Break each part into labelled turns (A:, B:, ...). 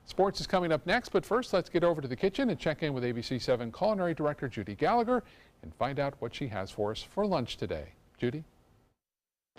A: Sports is coming up next, but first let's get over to the kitchen and check in with ABC7 Culinary Director Judi Gallagher and find out what she has for us for lunch today. Judi?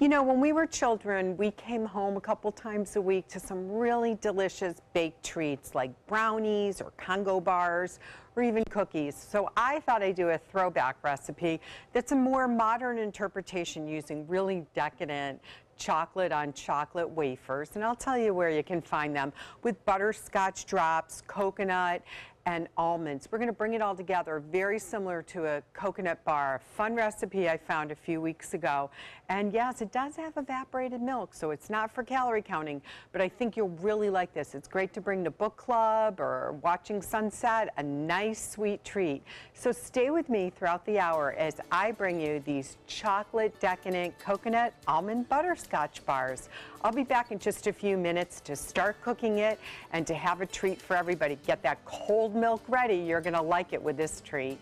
B: You know, when we were children, we came home a couple times a week to some really delicious baked treats like brownies or Congo bars or even cookies. So I thought I'd do a throwback recipe that's a more modern interpretation using really decadent chocolate on chocolate wafers. And I'll tell you where you can find them with butterscotch drops, coconut, and almonds. We're going to bring it all together, very similar to a coconut bar. A fun recipe I found a few weeks ago. And yes, it does have evaporated milk, so it's not for calorie counting, but I think you'll really like this. It's great to bring to book club or watching sunset, a nice sweet treat. So stay with me throughout the hour as I bring you these chocolate decadent coconut almond butterscotch bars. I'll be back in just a few minutes to start cooking it and to have a treat for everybody. Get that cold milk ready. You're going to like it with this treat.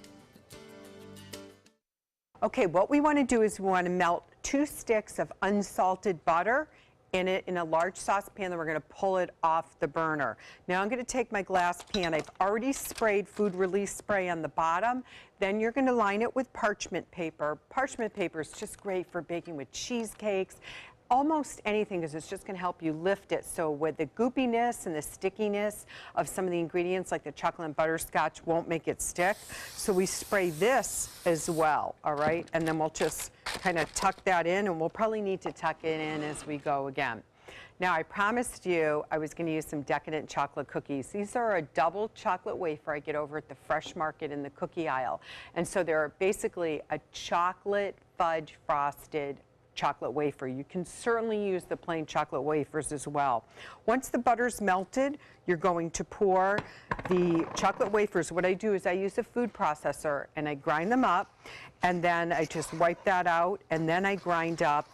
B: Okay, what we want to do is we want to melt 2 sticks of unsalted butter in a large saucepan, then we're going to pull it off the burner. Now I'm going to take my glass pan. I've already sprayed food release spray on the bottom. Then you're going to line it with parchment paper. Parchment paper is just great for baking with cheesecakes. Almost anything, because it's just going to help you lift it. So with the goopiness and the stickiness of some of the ingredients like the chocolate and butterscotch won't make it stick. So we spray this as well, all right? And then we'll just kind of tuck that in, and we'll probably need to tuck it in as we go again. Now I promised you I was going to use some decadent chocolate cookies. These are a double chocolate wafer I get over at the Fresh Market in the cookie aisle. And so they're basically a chocolate fudge frosted chocolate wafer. You can certainly use the plain chocolate wafers as well. Once the butter's melted, you're going to pour the chocolate wafers. What I do is I use a food processor and I grind them up, and then I just wipe that out, and then I grind up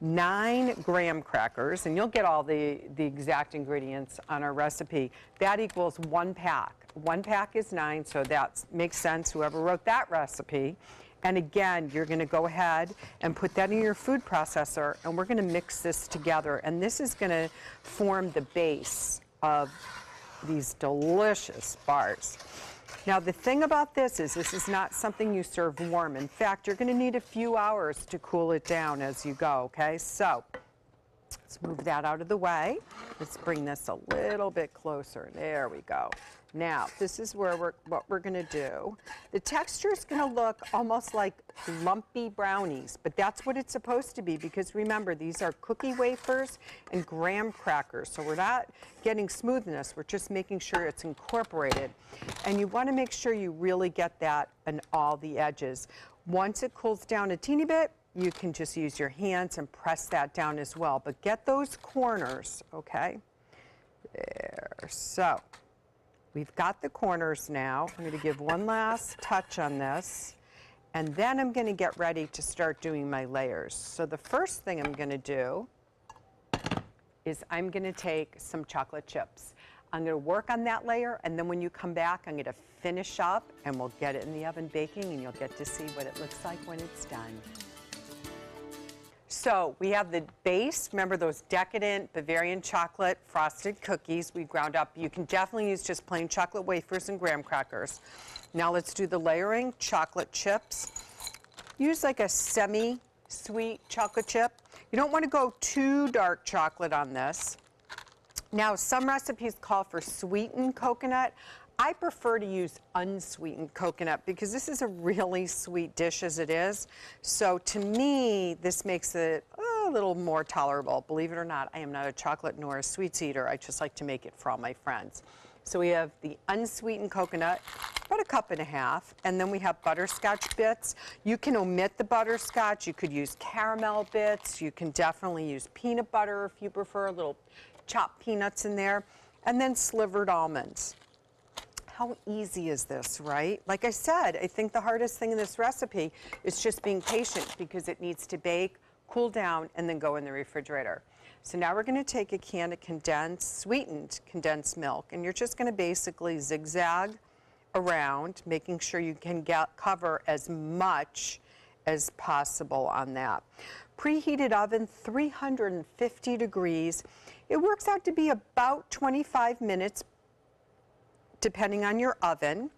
B: 9 graham crackers, and you'll get all the exact ingredients on our recipe. That equals 1 pack. 1 pack is 9, so that makes sense, whoever wrote that recipe. And again, you're going to go ahead and put that in your food processor, and we're going to mix this together. And this is going to form the base of these delicious bars. Now, the thing about this is not something you serve warm. In fact, you're going to need a few hours to cool it down as you go, okay? So let's move that out of the way. Let's bring this a little bit closer. There we go. Now, this is where what we're going to do. The texture is going to look almost like lumpy brownies, but that's what it's supposed to be, because remember, these are cookie wafers and graham crackers. So we're not getting smoothness. We're just making sure it's incorporated. And you want to make sure you really get that on all the edges. Once it cools down a teeny bit, you can just use your hands and press that down as well. But get those corners, okay? There. So we've got the corners now. I'm going to give one last touch on this, and then I'm going to get ready to start doing my layers. So the first thing I'm going to do is I'm going to take some chocolate chips. I'm going to work on that layer, and then when you come back, I'm going to finish up, and we'll get it in the oven baking, and you'll get to see what it looks like when it's done. So we have the base. Remember those decadent Bavarian chocolate frosted cookies we ground up. You can definitely use just plain chocolate wafers and graham crackers. Now let's do the layering. Chocolate chips. Use like a semi-sweet chocolate chip. You don't want to go too dark chocolate on this. Now, some recipes call for sweetened coconut. I prefer to use unsweetened coconut because this is a really sweet dish as it is. So to me, this makes it a little more tolerable. Believe it or not, I am not a chocolate nor a sweets eater. I just like to make it for all my friends. So we have the unsweetened coconut, about 1.5 cups, and then we have butterscotch bits. You can omit the butterscotch. You could use caramel bits. You can definitely use peanut butter if you prefer, a little chopped peanuts in there, and then slivered almonds. How easy is this, right? Like I said, I think the hardest thing in this recipe is just being patient because it needs to bake, cool down, and then go in the refrigerator. So now we're going to take a can of sweetened condensed milk, and you're just going to basically zigzag around, making sure you can cover as much as possible on that. Preheated oven, 350 degrees. It works out to be about 25 minutes depending on your oven.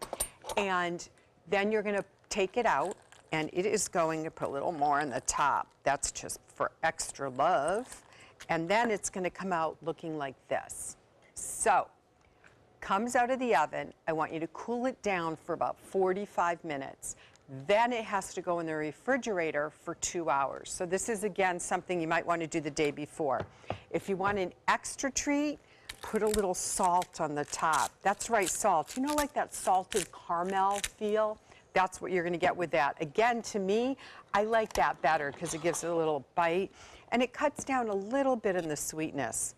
B: And then you're going to take it out, and it is going to put a little more on the top. That's just for extra love. And then it's going to come out looking like this. So, comes out of the oven. I want you to cool it down for about 45 minutes. Then it has to go in the refrigerator for 2 hours. So this is, again, something you might want to do the day before. If you want an extra treat, put a little salt on the top. That's right, salt. You know, like that salted caramel feel? That's what you're going to get with that. Again, to me, I like that better because it gives it a little bite, and it cuts down a little bit in the sweetness.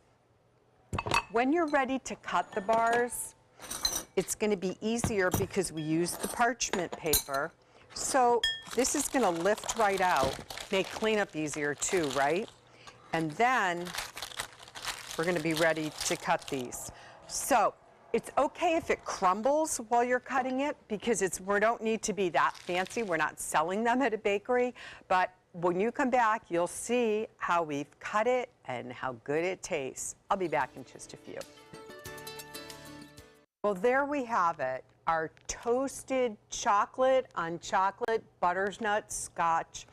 B: When you're ready to cut the bars, it's going to be easier because we use the parchment paper. So this is going to lift right out, make cleanup easier too, right? And then we're going to be ready to cut these. So it's okay if it crumbles while you're cutting it because we don't need to be that fancy. We're not selling them at a bakery, but when you come back, you'll see how we've cut it and how good it tastes. I'll be back in just a few. Well, there we have it, our toasted chocolate on chocolate butterscotch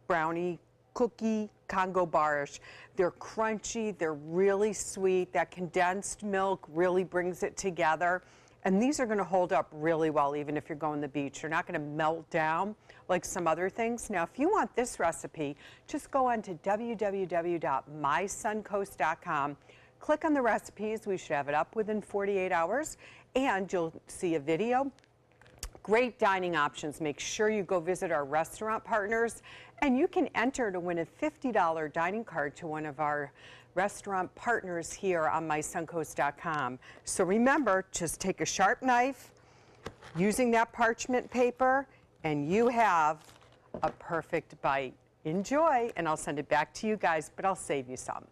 B: brownie cookie Congo bars. They're crunchy, they're really sweet. That condensed milk really brings it together. And these are going to hold up really well even if you're going to the beach. They're not going to melt down like some other things. Now, if you want this recipe, just go on to www.mysuncoast.com. Click on the recipes. We should have it up within 48 hours. And you'll see a video. Great dining options. Make sure you go visit our restaurant partners. And you can enter to win a $50 dining card to one of our restaurant partners here on mysuncoast.com. So remember, just take a sharp knife using that parchment paper, and you have a perfect bite. Enjoy, and I'll send it back to you guys, but I'll save you some.